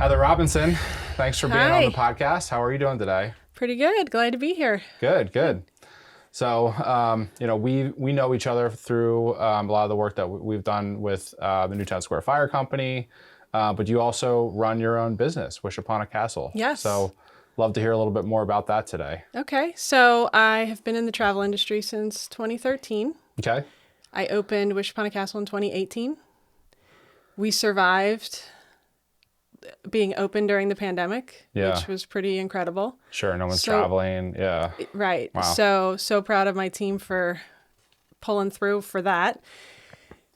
Heather Robinson, thanks for being on the Hi. podcast. How are you doing today? Pretty good. Glad to be here. Good, good. So, we know each other through a lot of the work that we've done with the Newtown Square Fire Company, but you also run your own business, Wish Upon a Castle. Yes. So, love to hear a little bit more about that today. Okay. So I have been in the travel industry since 2013. Okay. I opened Wish Upon a Castle in 2018. We survived being open during the pandemic, Yeah. which was pretty incredible. Sure. No one's So- traveling. Yeah. Right. Wow. So proud of my team for pulling through for that.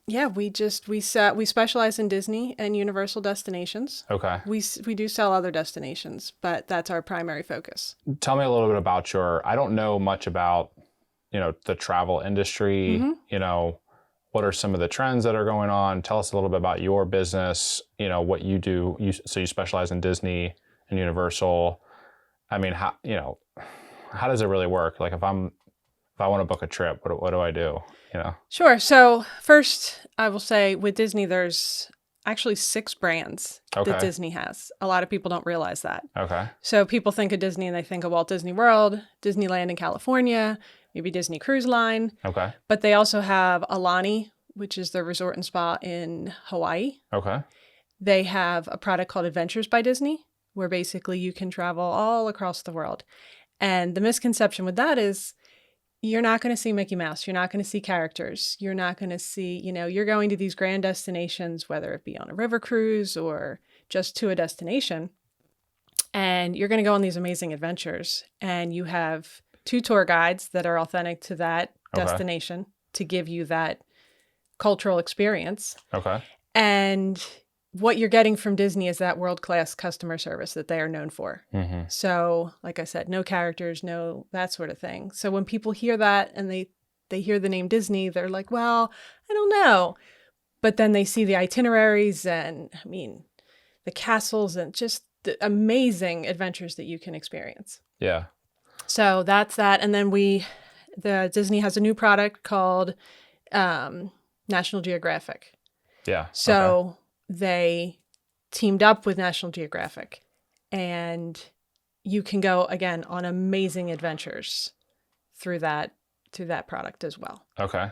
Yeah, we specialize in Disney and Universal destinations. Okay. We do sell other destinations, but that's our primary focus. Tell me a little bit about I don't know much about, the travel industry, what are some of the trends that are going on? Tell us a little bit about your business, what you do. So you specialize in Disney and Universal. I mean, how does it really work? Like if I want to book a trip, what do I do? Sure. So first, I will say with Disney, there's actually 6 brands Okay. that Disney has. A lot of people don't realize that. Okay. So people think of Disney and they think of Walt Disney World, Disneyland in California, maybe Disney Cruise Line. Okay. But they also have Alani, which is the resort and spa in Hawaii. Okay. They have a product called Adventures by Disney, where basically you can travel all across the world. And the misconception with that is you're not going to see Mickey Mouse. You're not going to see characters. You're not going to see, you're going to these grand destinations, whether it be on a river cruise or just to a destination. And you're going to go on these amazing adventures. And you have 2 tour guides that are authentic to that Okay. destination to give you that cultural experience. Okay. And what you're getting from Disney is that world-class customer service that they are known for. Mm-hmm. So, like I said, no characters, no that sort of thing. So when people hear that and they hear the name Disney, they're like, well, I don't know. But then they see the itineraries and, the castles and just the amazing adventures that you can experience. Yeah. So that's that. And then the Disney has a new product called National Geographic. Yeah. So they teamed up with National Geographic, and you can go again on amazing adventures through that product as well. Okay.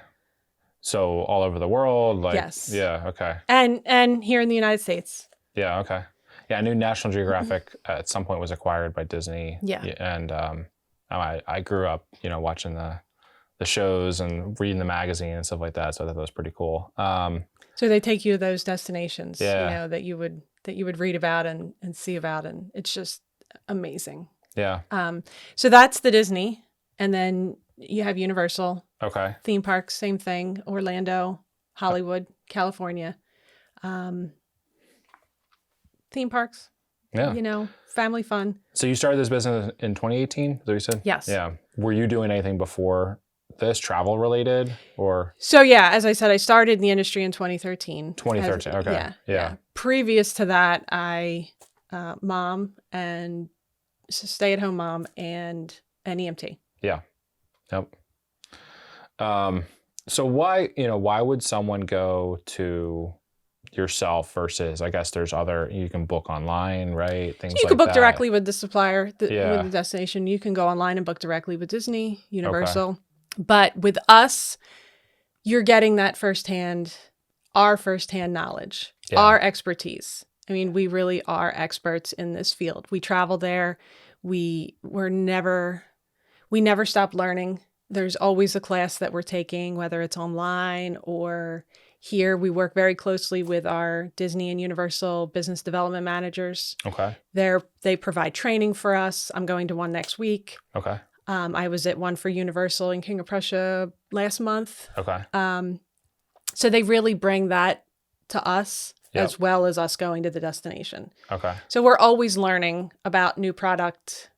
So all over the world, like Yes. Yeah. Okay. And here in the United States. Yeah. Okay. Yeah. I knew National Geographic at some point was acquired by Disney. Yeah. And I grew up, watching the shows and reading the magazine and stuff like that. So I thought that was pretty cool. So they take you to those destinations, Yeah. that you would read about and see about, and it's just amazing. Yeah. So that's the Disney, and then you have Universal Okay. theme parks, same thing, Orlando, Hollywood, California, theme parks. Yeah. Family fun. So you started this business in 2018, is that what you said? Yes. Yeah. Were you doing anything before this, travel related, or So yeah, as I said, I started in the industry in 2013. 2013? Okay. Yeah. Previous to that, I mom and stay-at-home mom and an EMT. Yeah. Yep. So why would someone go to yourself versus, I guess there's you can book online, right? Things You like can book that. directly with the supplier, Yeah. with the destination. You can go online and book directly with Disney, Universal. But with us, you're getting that our firsthand knowledge, Yeah. our expertise. We really are experts in this field. We travel there. We never stop learning. There's always a class that we're taking, whether it's online or here. We work very closely with our Disney and Universal business development managers. Okay. They provide training for us. I'm going to one next week. Okay. I was at one for Universal in King of Prussia last month. Okay. So they really bring that to us Yep. as well as us going to the destination. Okay. So we're always learning about new product,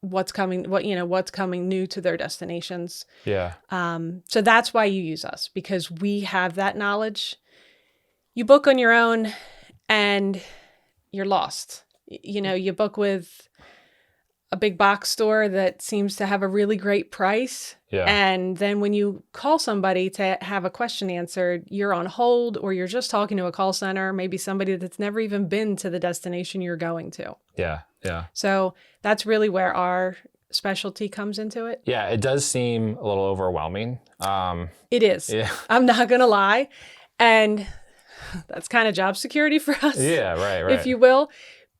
what's coming new to their destinations. Yeah. So that's why you use us, because we have that knowledge. You book on your own and you're lost. You book with a big box store that seems to have a really great price. Yeah. And then when you call somebody to have a question answered, you're on hold or you're just talking to a call center, maybe somebody that's never even been to the destination you're going to. Yeah. Yeah. So that's really where our specialty comes into it. Yeah. It does seem a little overwhelming. It is. Yeah. I'm not going to lie. And that's kind of job security for us. Yeah. Right. Right. If you will.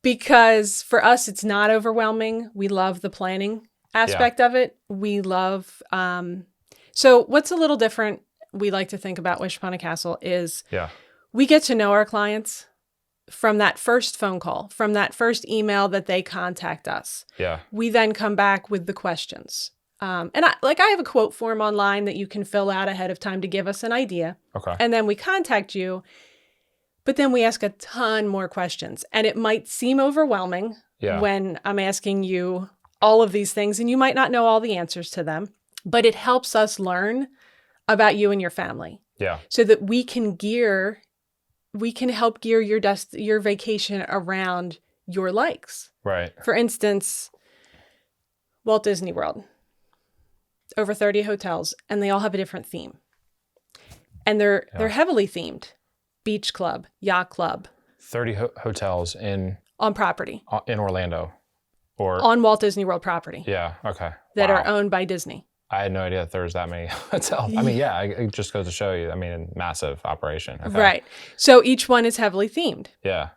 Because for us, it's not overwhelming. We love the planning aspect of it. We love, so what's a little different we like to think about Wish Upon a Castle is we get to know our clients from that first phone call, from that first email that they contact us. Yeah. We then come back with the questions. And I have a quote form online that you can fill out ahead of time to give us an idea. Okay. And then we contact you. But then we ask a ton more questions, and it might seem overwhelming when I'm asking you all of these things, and you might not know all the answers to them, but it helps us learn about you and your family. Yeah. So that we can help gear your vacation around your likes. Right. For instance, Walt Disney World, over 30 hotels, and they all have a different theme. And they're heavily themed. Beach club, yacht club. 30 hotels on property. In Orlando. Or on Walt Disney World property. Yeah, okay. That are owned by Disney. I had no idea that there was that many hotels. I mean, it just goes to show you, massive operation. Okay. Right. So each one is heavily themed. Yeah.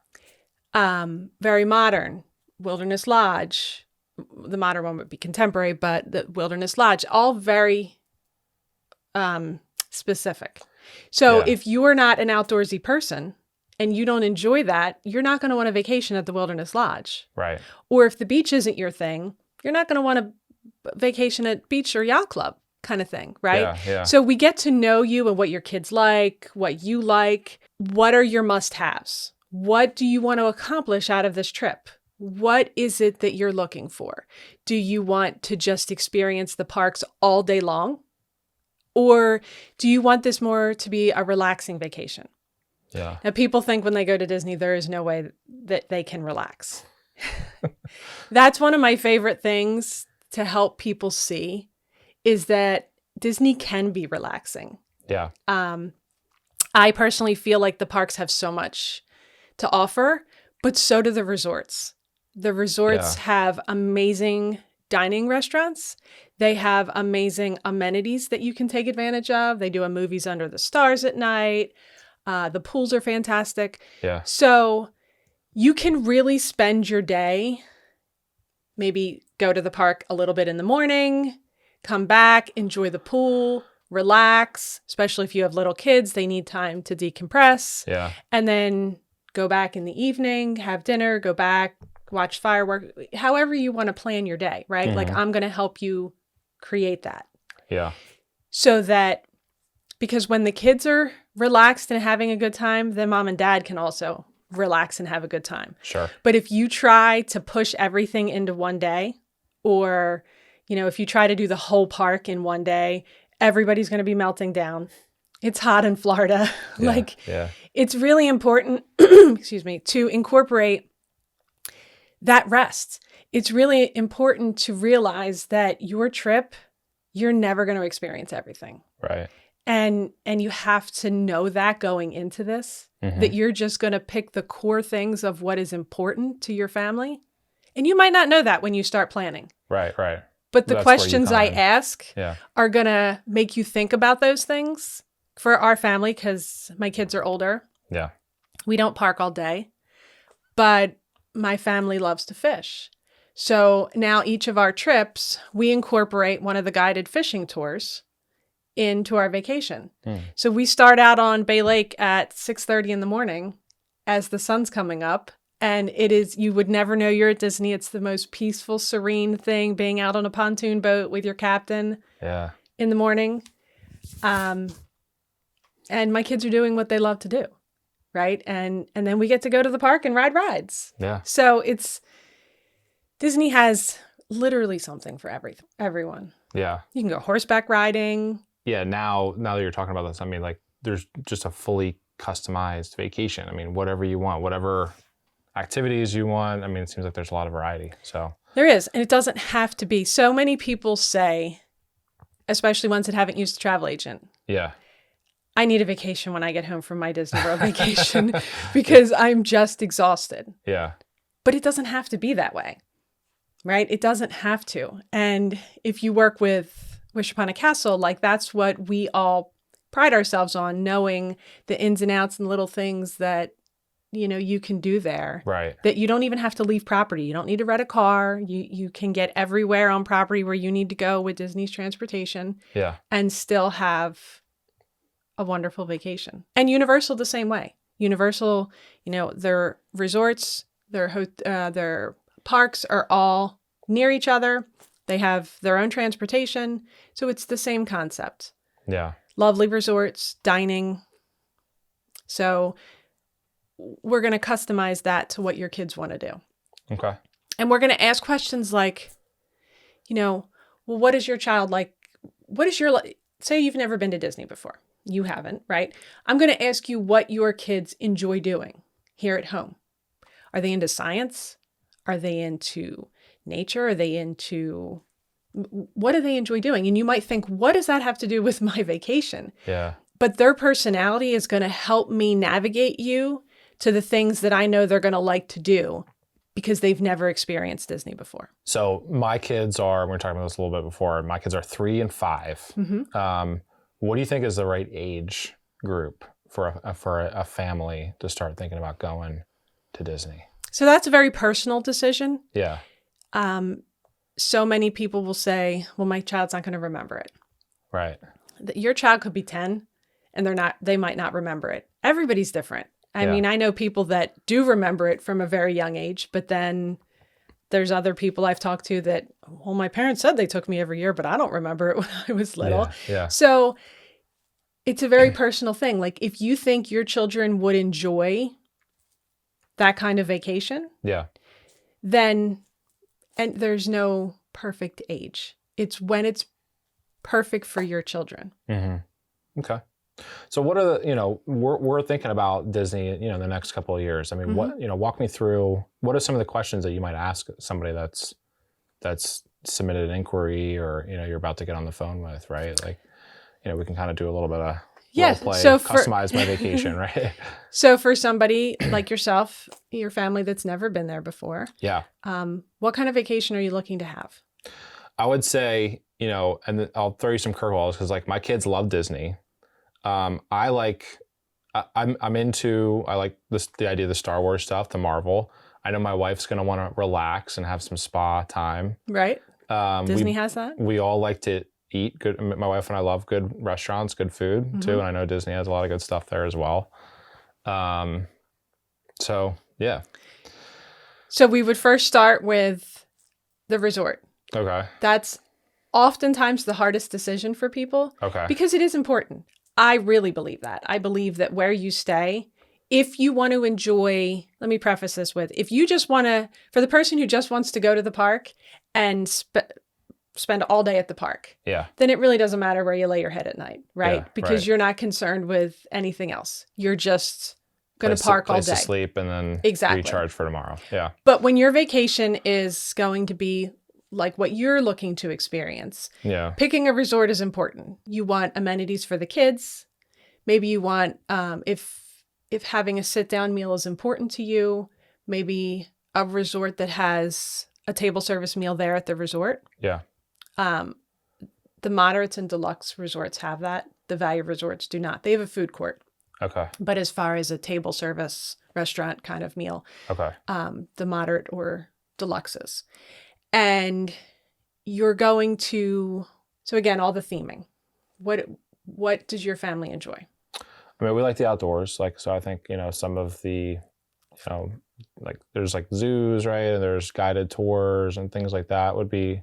Very modern. Wilderness Lodge. The modern one would be contemporary, but the Wilderness Lodge, all very specific. So if you're not an outdoorsy person and you don't enjoy that, you're not going to want a vacation at the Wilderness Lodge. Right. Or if the beach isn't your thing, you're not going to want a vacation at beach or yacht club kind of thing, right? Yeah, yeah. So we get to know you and what your kids like, what you like. What are your must-haves? What do you want to accomplish out of this trip? What is it that you're looking for? Do you want to just experience the parks all day long? Or do you want this more to be a relaxing vacation? Yeah. Now, people think when they go to Disney, there is no way that they can relax. That's one of my favorite things to help people see is that Disney can be relaxing. Yeah. I personally feel like the parks have so much to offer, but so do the resorts. The resorts have amazing dining restaurants. They have amazing amenities that you can take advantage of. They do a movies under the stars at night. The pools are fantastic. Yeah. So you can really spend your day, maybe go to the park a little bit in the morning, come back, enjoy the pool, relax, especially if you have little kids, they need time to decompress. Yeah. And then go back in the evening, have dinner, go back, watch fireworks, however you want to plan your day, right? Mm-hmm. Like I'm going to help you create that. Yeah. So that, because when the kids are relaxed and having a good time, then mom and dad can also relax and have a good time. Sure. But if you try to push everything into one day, or, if you try to do the whole park in one day, everybody's going to be melting down. It's hot in Florida. It's really important, excuse me, to incorporate that rest. It's really important to realize that your trip, you're never going to experience everything. Right. And you have to know that going into this, that you're just going to pick the core things of what is important to your family. And you might not know that when you start planning. Right, right. But the questions I ask are going to make you think about those things. For our family, because my kids are older. Yeah. We don't park all day. But my family loves to fish. So now each of our trips, we incorporate one of the guided fishing tours into our vacation. So we start out on Bay Lake at 6:30 in the morning as the sun's coming up. And it is, you would never know you're at Disney. It's the most peaceful, serene thing, being out on a pontoon boat with your captain in the morning. And my kids are doing what they love to do, right? And then we get to go to the park and ride rides. Yeah. So Disney has literally something for everyone. Yeah. You can go horseback riding. Yeah, now that you're talking about this, there's just a fully customized vacation. Whatever you want, whatever activities you want. I mean, it seems like there's a lot of variety. So There is, and it doesn't have to be. So many people say, especially ones that haven't used a travel agent, yeah, I need a vacation when I get home from my Disney World vacation because I'm just exhausted. yeah, But it doesn't have to be that way, right? It doesn't have to. And if you work with Wish Upon a Castle, like that's what we all pride ourselves on, knowing the ins and outs and little things that, you know, you can do there. right. That you don't even have to leave property. You don't need to rent a car. You can get everywhere on property where you need to go with Disney's transportation Yeah, and still have a wonderful vacation. And Universal the same way. Universal, you know, their resorts, their parks are all near each other. They have their own transportation. So it's the same concept. yeah, Lovely resorts, dining. So we're going to customize that to what your kids want to do. okay, And we're going to ask questions like, you know, well, what is your child like? What is your, say you've never been to Disney before. You haven't, right? I'm going to ask you what your kids enjoy doing here at home. Are they into science? Are they into nature? Are they into, what do they enjoy doing? And you might think, what does that have to do with my vacation? yeah. But their personality is going to help me navigate you to the things that I know they're going to like to do because they've never experienced Disney before. So my kids are, we were talking about this a little bit before, my kids are 3 and 5. Mm-hmm. What do you think is the right age group for a family to start thinking about going to Disney? So that's a very personal decision. Yeah, So many people will say, well, my child's not going to remember it. right. Your child could be 10 and they might not remember it. Everybody's different. I mean, I know people that do remember it from a very young age, but then there's other people I've talked to that, well, my parents said they took me every year, but I don't remember it when I was little. Yeah. So it's a very personal thing. Like if you think your children would enjoy that kind of vacation, Yeah. then, and there's no perfect age. It's when it's perfect for your children. Mm-hmm. Okay. So what are the, you know, we're thinking about Disney, you know, in the next couple of years. I mean, what, you know, walk me through, what are some of the questions that you might ask somebody that's submitted an inquiry or, you know, you're about to get on the phone with, right? Like, you know, we can kind of do a little bit of role play, customize my vacation, right? So for somebody like yourself, your family that's never been there before, Yeah. what kind of vacation are you looking to have? I would say, you know, and I'll throw you some curveballs because like my kids love Disney. I'm into, I like the idea of the Star Wars stuff, the Marvel. I know my wife's going to want to relax and have some spa time. Right. Disney has that. We all like to eat good. My wife and I love good restaurants, good food too. And I know Disney has a lot of good stuff there as well. So yeah. So we would first start with the resort. Okay. That's oftentimes the hardest decision for people. Okay. Because it is important. I really believe that. I believe that where you stay, if you want to enjoy, let me preface this with, if you just want to, for the person who just wants to go to the park and spend all day at the park, then it really doesn't matter where you lay your head at night, right? Because you're not concerned with anything else. You're just going to park all day. To sleep and then recharge for tomorrow. Yeah. But when your vacation is going to be like what you're looking to experience, picking a resort is important. You want amenities for the kids. Maybe you want, if having a sit-down meal is important to you, maybe a resort that has a table service meal there at the resort. Yeah. The moderates and deluxe resorts have that. The value resorts do not. They have a food court. Okay. But as far as a table service restaurant kind of meal, the moderate or deluxes. And you're going to, so again, all the theming. What does your family enjoy? I mean, we like the outdoors. Like, so I think, you know, some of the, you know, like there's like zoos, right? And there's guided tours and things like that would be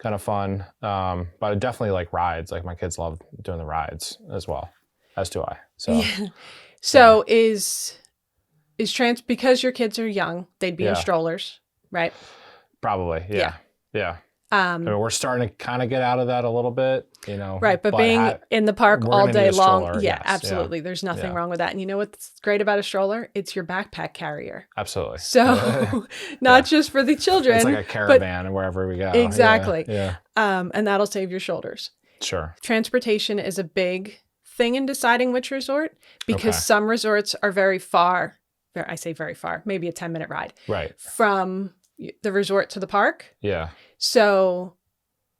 kind of fun. But I definitely like rides. Like my kids love doing the rides as well, as do I. So, because your kids are young, they'd be in strollers, right? Probably. Yeah. I mean, we're starting to kind of get out of that a little bit, Right, but being in the park we're all gonna need day a long, stroller, yeah, yes, absolutely. There's nothing wrong with that. And you know what's great about a stroller? It's your backpack carrier. Absolutely. So not just for the children. It's like a caravan wherever we go. Exactly. Yeah. And that'll save your shoulders. Sure. Transportation is a big thing in deciding which resort because Okay. some resorts are very far. I say very far, maybe a 10-minute ride Right. from the resort to the park. Yeah. So,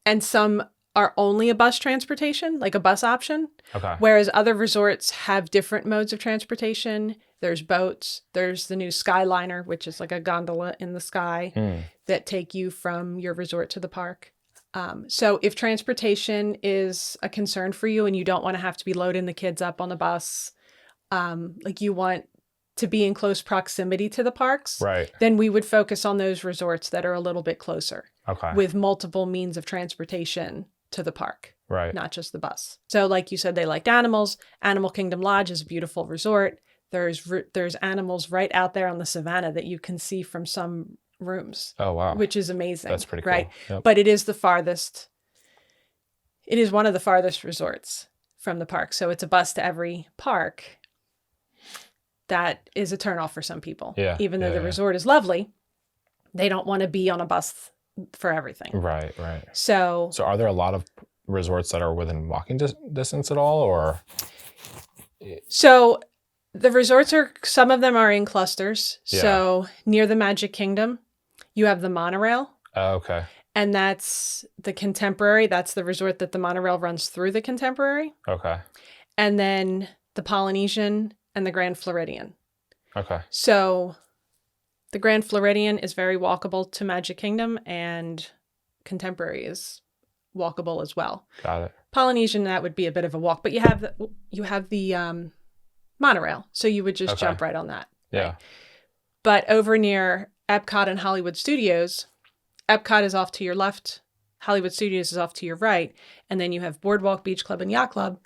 and some are only a bus transportation, like a bus option. Okay. Whereas other resorts have different modes of transportation. There's boats. There's the new Skyliner, which is like a gondola in the sky that take you from your resort to the park. So if transportation is a concern for you and you don't want to have to be loading the kids up on the bus, like you want to be in close proximity to the parks, Right. then we would focus on those resorts that are a little bit closer Okay. with multiple means of transportation to the park, Right. not just the bus. So like you said, they liked animals. Animal Kingdom Lodge is a beautiful resort. There's animals right out there on the savannah that you can see from some rooms. Oh, wow. Which is amazing. That's pretty cool. Right? Yep. But it is one of the farthest resorts from the park. So it's a bus to every park. That is a turnoff for some people. Yeah. Even though the resort is lovely, they don't want to be on a bus for everything. Right. Right. So are there a lot of resorts that are within walking distance at all, or? So the resorts some of them are in clusters. Yeah. So near the Magic Kingdom, you have the monorail. Oh, okay. And that's the Contemporary. That's the resort that the monorail runs through the Contemporary. Okay. And then the Polynesian and the Grand Floridian. Okay. So the Grand Floridian is very walkable to Magic Kingdom, and Contemporary is walkable as well. Got it. Polynesian, that would be a bit of a walk, but you have the monorail, so you would just jump right on that. Yeah. Right? But over near Epcot and Hollywood Studios, Epcot is off to your left, Hollywood Studios is off to your right, and then you have Boardwalk Beach Club and Yacht Club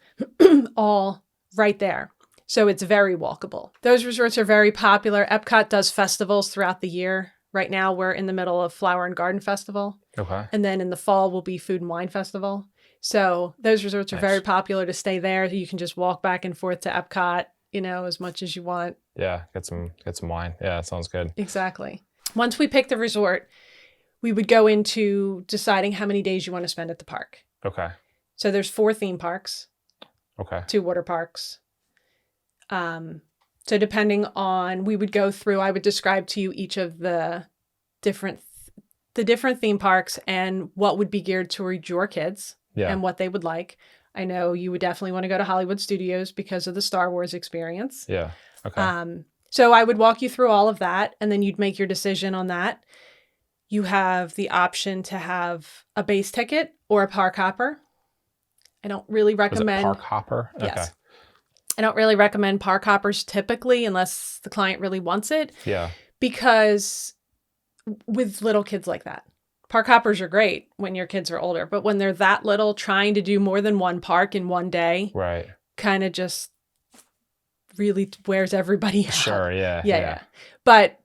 all right there. So it's very walkable. Those resorts are very popular. Epcot does festivals throughout the year. Right now, we're in the middle of Flower and Garden Festival. Okay. And then in the fall will be Food and Wine Festival. So those resorts are very popular to stay there. You can just walk back and forth to Epcot, as much as you want. Yeah, get some wine. Yeah, that sounds good. Exactly. Once we pick the resort, we would go into deciding how many days you want to spend at the park. Okay. So there's 4 theme parks. Okay. 2 water parks. So depending on, we would go through, I would describe to you each of the different theme parks and what would be geared toward your kids and what they would like. I know you would definitely want to go to Hollywood Studios because of the Star Wars experience. Yeah. Okay. So I would walk you through all of that, and then you'd make your decision on that. You have the option to have a base ticket or a park hopper. I don't really recommend park hopper. Yes. Okay. I don't really recommend park hoppers typically unless the client really wants it. Yeah. Because with little kids like that, park hoppers are great when your kids are older, but when they're that little, trying to do more than one park in one day, right, kind of just really wears everybody out. Sure. Yeah. Yeah. But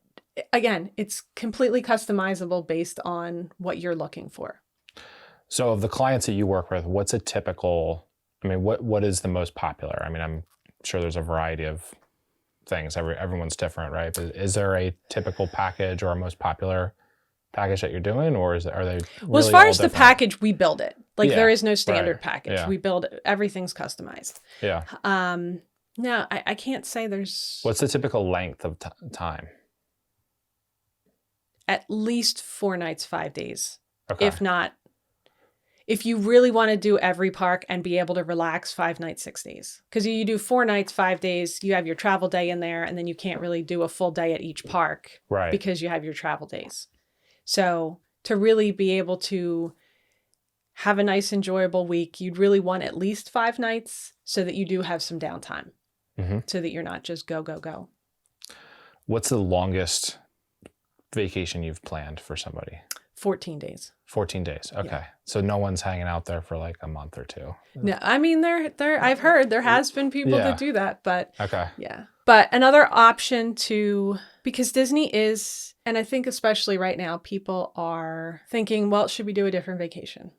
again, it's completely customizable based on what you're looking for. So of the clients that you work with, what's a typical, what is the most popular? I'm sure there's a variety of things. Everyone's different, right? But is there a typical package or a most popular package that you're doing, or are they really well, as far as different? The package, we build it. There is no standard right. package. Yeah. We build it. Everything's customized. Yeah. No, I can't say there's... What's the typical length of time? At least 4 nights, 5 days. Okay. If not, if you really want to do every park and be able to relax, 5 nights, 6 days. Because you do 4 nights, 5 days, you have your travel day in there, and then you can't really do a full day at each park. Right. Because you have your travel days. So to really be able to have a nice, enjoyable week, you'd really want at least 5 nights so that you do have some downtime. Mm-hmm. So that you're not just go, go, go. What's the longest vacation you've planned for somebody? 14 days. 14 days. Okay. Yeah. So no one's hanging out there for like a month or two. No, I mean, I've heard there has been people Yeah. that do that, but Okay. yeah. But another option because Disney is, and I think especially right now, people are thinking, well, should we do a different vacation?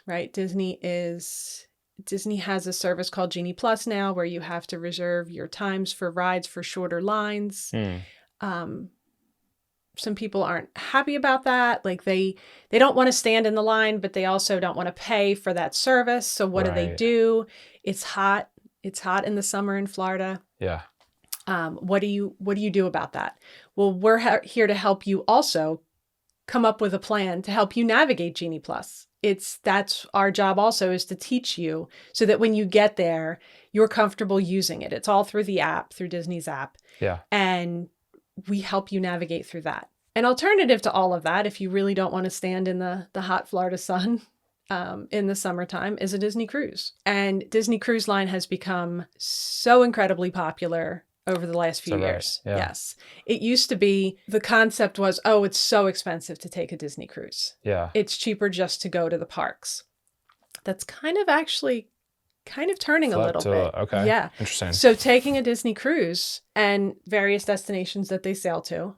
Right? Disney has a service called Genie Plus now where you have to reserve your times for rides for shorter lines. Some people aren't happy about that. Like they don't want to stand in the line, but they also don't want to pay for that service. So what do they do? It's hot. It's hot in the summer in Florida. Yeah. What do you do about that? Well, we're here to help you also come up with a plan to help you navigate Genie Plus. That's our job also, is to teach you so that when you get there, you're comfortable using it. It's all through the app, through Disney's app. Yeah. And we help you navigate through that. An alternative to all of that, if you really don't want to stand in the hot Florida sun in the summertime, is a Disney cruise. And Disney Cruise Line has become so incredibly popular over the last few years. Yeah. Yes. It used to be, the concept was, oh, it's so expensive to take a Disney cruise. Yeah. It's cheaper just to go to the parks. That's kind of turning a little bit. Okay. Yeah. Interesting. So taking a Disney cruise and various destinations that they sail to,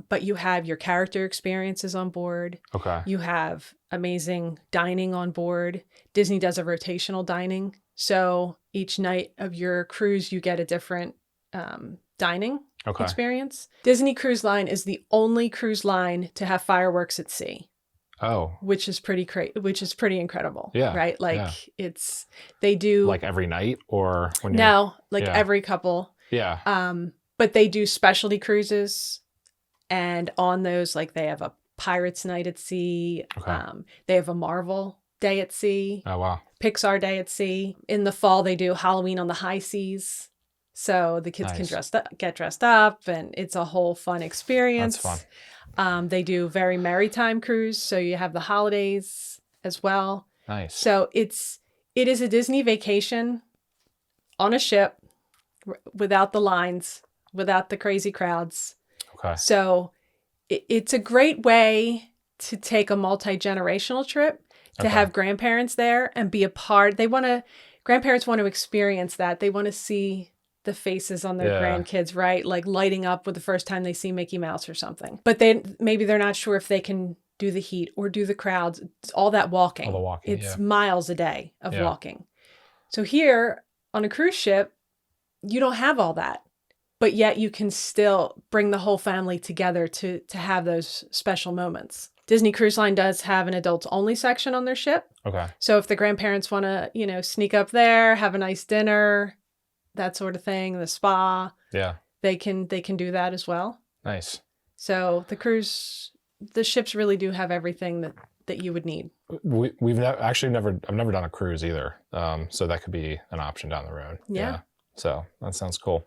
but you have your character experiences on board. Okay. You have amazing dining on board. Disney does a rotational dining. So each night of your cruise, you get a different dining experience. Disney Cruise Line is the only cruise line to have fireworks at sea. Oh, which is pretty incredible. Yeah. Right. Like they do like every night or when every couple. Yeah. But they do specialty cruises, and on those, like, they have a Pirates Night at sea. Okay. They have a Marvel Day at sea. Oh, wow. Pixar Day at sea. In the fall, they do Halloween on the high seas. So the kids can get dressed up, and it's a whole fun experience. That's fun. They do very maritime cruise, so you have the holidays as well. Nice. So it is a Disney vacation on a ship without the lines, without the crazy crowds. Okay. So it's a great way to take a multi-generational trip, to have grandparents there and be a part. Grandparents want to experience that. They want to see the faces on their grandkids, right? Like lighting up with the first time they see Mickey Mouse or something. But maybe they're not sure if they can do the heat or do the crowds. It's all that walking. All the walking, It's miles a day of walking. So here on a cruise ship, you don't have all that. But yet you can still bring the whole family together to have those special moments. Disney Cruise Line does have an adults only section on their ship. Okay. So if the grandparents want to, sneak up there, have a nice dinner, that sort of thing, the spa. Yeah. They can do that as well. Nice. So the ships really do have everything that you would need. I've never done a cruise either. So that could be an option down the road. Yeah. So that sounds cool.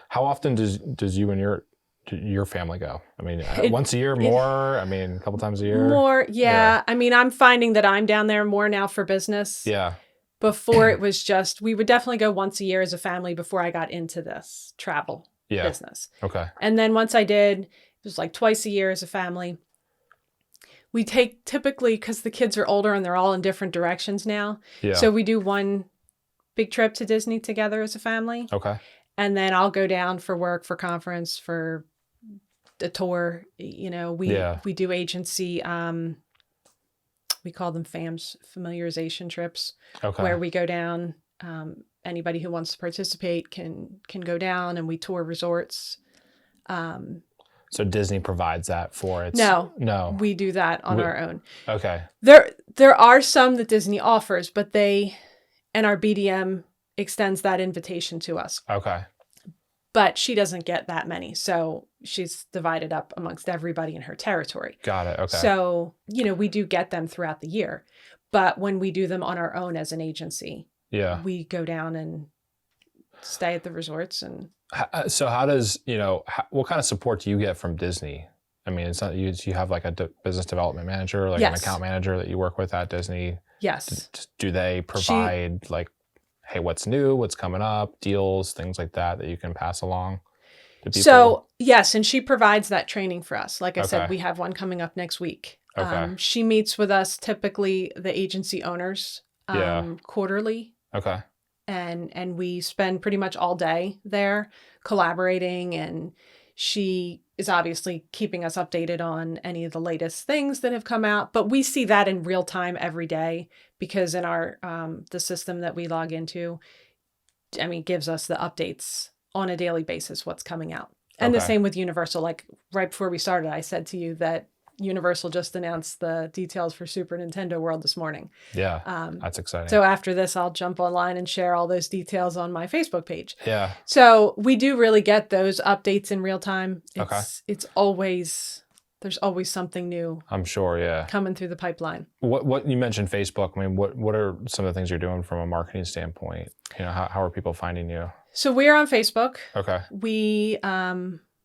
How often does you and your family go? I mean, once a year, more? I mean, a couple times a year? More, yeah. I mean, I'm finding that I'm down there more now for business. Yeah. Before it was just, we would definitely go once a year as a family before I got into this travel business. Okay. And then once I did, it was like twice a year as a family. We take typically, because the kids are older and they're all in different directions now. Yeah. So we do one big trip to Disney together as a family. Okay. And then I'll go down for work, for conference, for a tour. We do agency. We call them FAMs, familiarization trips, where we go down. Anybody who wants to participate can go down, and we tour resorts. So Disney provides that for it? No, we do that on our own. Okay. There are some that Disney offers, but our BDM extends that invitation to us. Okay. But she doesn't get that many. So she's divided up amongst everybody in her territory. Got it. Okay. So, we do get them throughout the year. But when we do them on our own as an agency, we go down and stay at the resorts. And so how does, what kind of support do you get from Disney? I mean, it's not you have like a business development manager, like an account manager that you work with at Disney. Yes. Do they provide hey, what's new, what's coming up, deals, things like that you can pass along to people? So, yes, and she provides that training for us. Like I said, we have one coming up next week. Okay. She meets with us, typically the agency owners, quarterly. Okay. And we spend pretty much all day there collaborating, and she is obviously keeping us updated on any of the latest things that have come out, but we see that in real time every day, because in our the system that we log into, gives us the updates on a daily basis, what's coming out. And the same with Universal. Like right before we started, I said to you that Universal just announced the details for Super Nintendo World this morning. Yeah, that's exciting. So after this, I'll jump online and share all those details on my Facebook page. Yeah. So we do really get those updates in real time. It's always, there's always something new. I'm sure, yeah. Coming through the pipeline. What you mentioned Facebook. what are some of the things you're doing from a marketing standpoint? How are people finding you? So we're on Facebook. Okay. We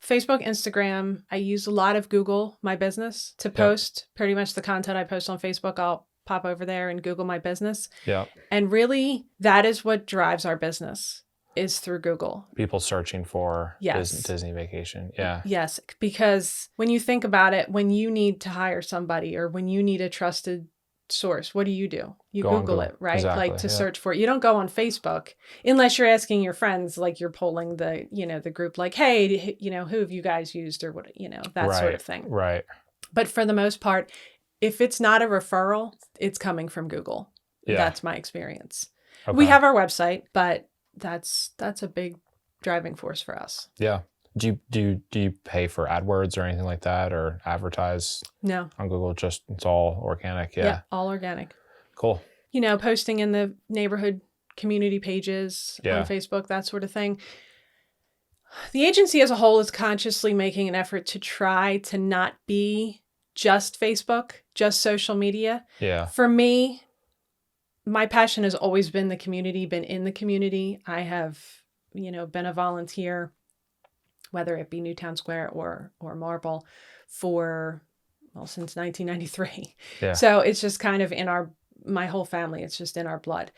Facebook, Instagram. I use a lot of Google My Business to post. Pretty much the content I post on Facebook, I'll pop over there and Google My Business. Yeah. And really, that is what drives our business, is through Google. People searching for Disney vacation. Yeah. Yes, because when you think about it, when you need to hire somebody or when you need a trusted source, what do? You Google it, right? Exactly, like to search for it. You don't go on Facebook unless you're asking your friends, like you're polling the, the group, like, hey, who have you guys used, or what, that sort of thing. Right. But for the most part, if it's not a referral, it's coming from Google. Yeah. That's my experience. Okay. We have our website, but that's a big driving force for us. Yeah. Do you pay for AdWords or anything like that, or advertise? No. On Google? Just it's all organic. Yeah, all organic. Cool. Posting in the neighborhood community pages on Facebook, that sort of thing. The agency as a whole is consciously making an effort to try to not be just Facebook, just social media. Yeah. For me, my passion has always been the community, been in the community. I have, been a volunteer, whether it be Newtown Square or Marble, since 1993. Yeah. So it's just kind of in my whole family, it's just in our blood.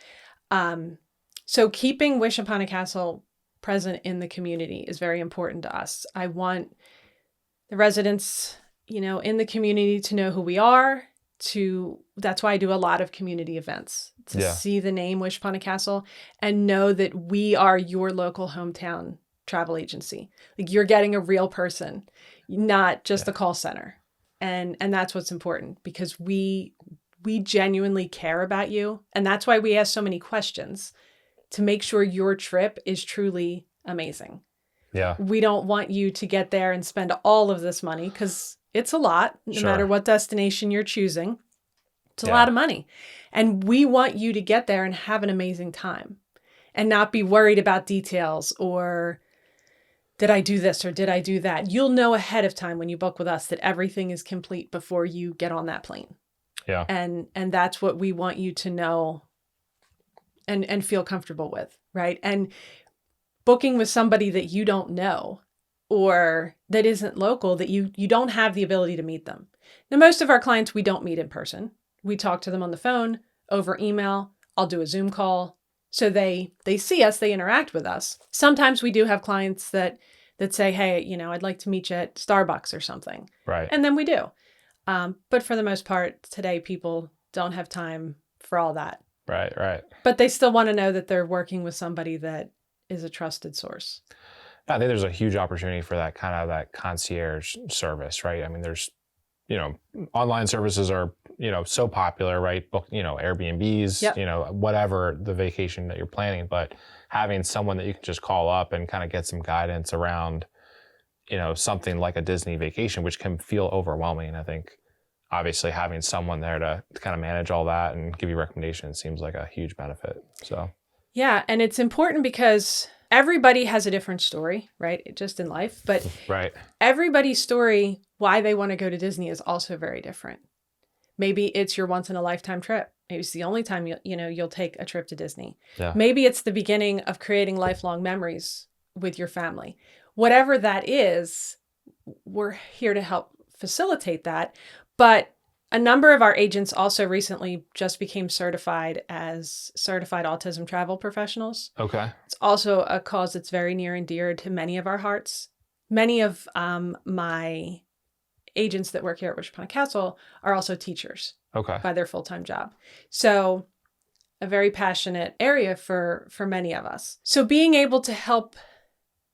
So keeping Wish Upon a Castle present in the community is very important to us. I want the residents, in the community to know who we are. That's why I do a lot of community events, to see the name Wish Upon a Castle and know that we are your local hometown travel agency. Like you're getting a real person, not just a call center. And that's what's important, because we genuinely care about you. And that's why we ask so many questions, to make sure your trip is truly amazing. Yeah. We don't want you to get there and spend all of this money, because it's a lot, no matter what destination you're choosing. It's a lot of money. And we want you to get there and have an amazing time and not be worried about details or did I do this or did I do that? You'll know ahead of time when you book with us that everything is complete before you get on that plane. Yeah. And that's what we want you to know and feel comfortable with, right? And booking with somebody that you don't know or that isn't local, that you don't have the ability to meet them. Now, most of our clients, we don't meet in person. We talk to them on the phone, over email. I'll do a Zoom call. So they see us, they interact with us. Sometimes we do have clients that say, hey, I'd like to meet you at Starbucks or something. Right. And then we do. But for the most part, today, people don't have time for all that. Right, right. But they still want to know that they're working with somebody that is a trusted source. I think there's a huge opportunity for that kind of that concierge service, right? I mean, there's, online services are, so popular, right? Book, Airbnbs, whatever the vacation that you're planning, but having someone that you can just call up and kind of get some guidance around, something like a Disney vacation, which can feel overwhelming. I think obviously having someone there to kind of manage all that and give you recommendations seems like a huge benefit. So, yeah. And it's important because everybody has a different story, right? Just in life, but right. Everybody's story, why they want to go to Disney, is also very different. Maybe it's your once in a lifetime trip. Maybe it's the only time you'll take a trip to Disney. Yeah. Maybe it's the beginning of creating lifelong memories with your family. Whatever that is, we're here to help facilitate that. But a number of our agents also recently just became certified as certified autism travel professionals. Okay. It's also a cause that's very near and dear to many of our hearts. Many of my agents that work here at Wish Upon a Castle are also teachers Okay. by their full-time job. So a very passionate area for many of us. So being able to help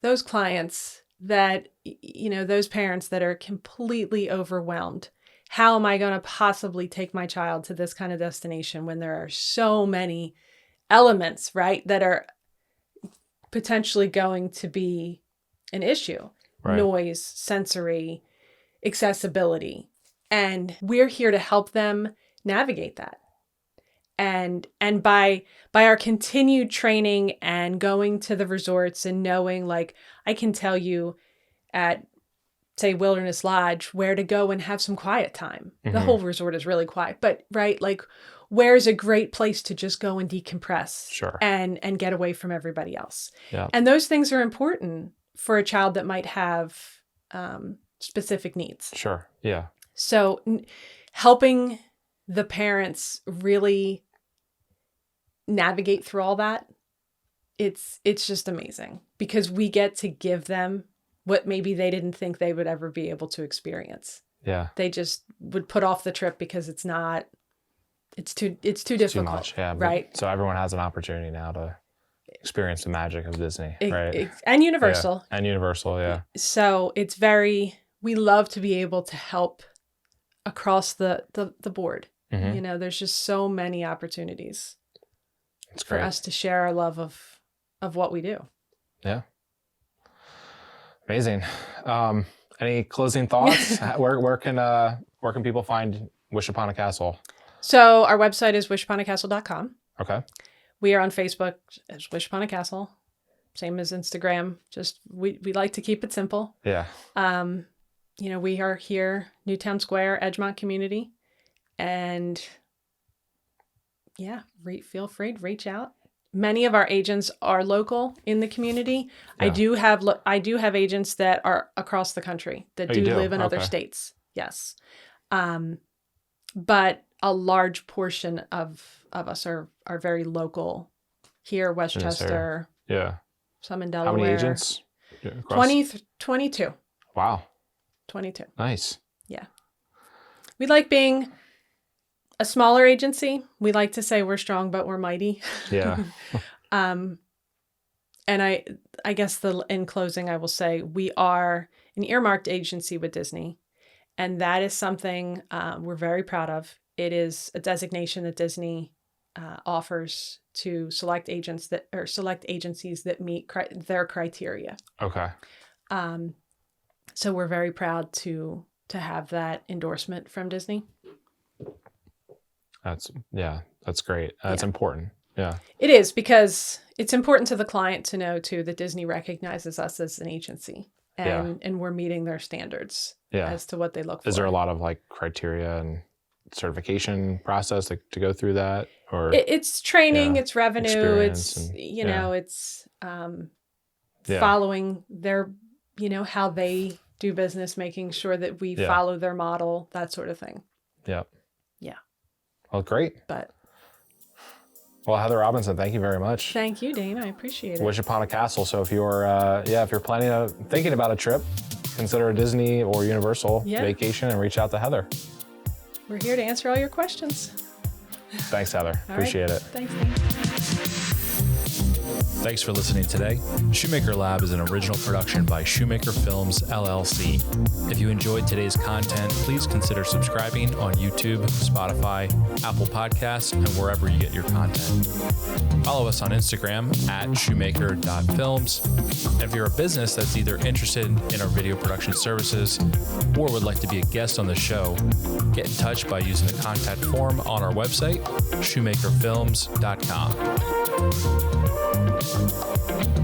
those clients that, those parents that are completely overwhelmed. How am I going to possibly take my child to this kind of destination when there are so many elements, right, that are potentially going to be an issue? Right. Noise, sensory, accessibility. And we're here to help them navigate that. And by our continued training and going to the resorts and knowing, like, I can tell you at, say, Wilderness Lodge, where to go and have some quiet time. Mm-hmm. The whole resort is really quiet, but right, like, where's a great place to just go and decompress. Sure. and get away from everybody else. Yeah. And those things are important for a child that might have specific needs. Sure. Yeah. So helping the parents really navigate through all that, it's just amazing, because we get to give them what maybe they didn't think they would ever be able to experience. Yeah. They just would put off the trip because it's too difficult. Too much, yeah. Right. So everyone has an opportunity now to experience the magic of Disney, right? And Universal. Yeah. And Universal, yeah. So we love to be able to help across the board. Mm-hmm. There's just so many opportunities for us to share our love of what we do. Yeah. Amazing. Any closing thoughts? Where can people find Wish Upon a Castle? So our website is wishuponacastle.com. Okay. We are on Facebook as Wish Upon a Castle, same as Instagram. Just we like to keep it simple. Yeah. We are here, Newtown Square, Edgemont community, and yeah, feel free to reach out. Many of our agents are local in the community. Yeah. I do have agents that are across the country that do live in other states. Yes. But a large portion of us are very local here, Westchester. Yeah. Some in Delaware. How many agents? 22. Wow. 22. Nice. Yeah. We like being a smaller agency. We like to say we're strong, but we're mighty. Yeah. And I guess in closing, I will say we are an earmarked agency with Disney. And that is something we're very proud of. It is a designation that Disney offers to select agencies that meet their criteria. Okay. So we're very proud to have that endorsement from Disney. That's great. That's important. Yeah. It is, because it's important to the client to know too that Disney recognizes us as an agency and we're meeting their standards as to what they look for. Is there a lot of like criteria and certification process to go through that, or it's training, it's revenue, it's it's following their how they do business, making sure that we follow their model, that sort of thing. Yeah. Yeah. Well, great. Well, Heather Robinson, thank you very much. Thank you, Dane. I appreciate it. Wish Upon a Castle. So if you're thinking about a trip, consider a Disney or Universal vacation and reach out to Heather. We're here to answer all your questions. Thanks, Heather. Appreciate it. Thanks, Dane. Thanks for listening today. Shoemaker Lab is an original production by Shoemaker Films, LLC. If you enjoyed today's content, please consider subscribing on YouTube, Spotify, Apple Podcasts, and wherever you get your content. Follow us on Instagram at shoemaker.films. And if you're a business that's either interested in our video production services or would like to be a guest on the show, get in touch by using the contact form on our website, shoemakerfilms.com.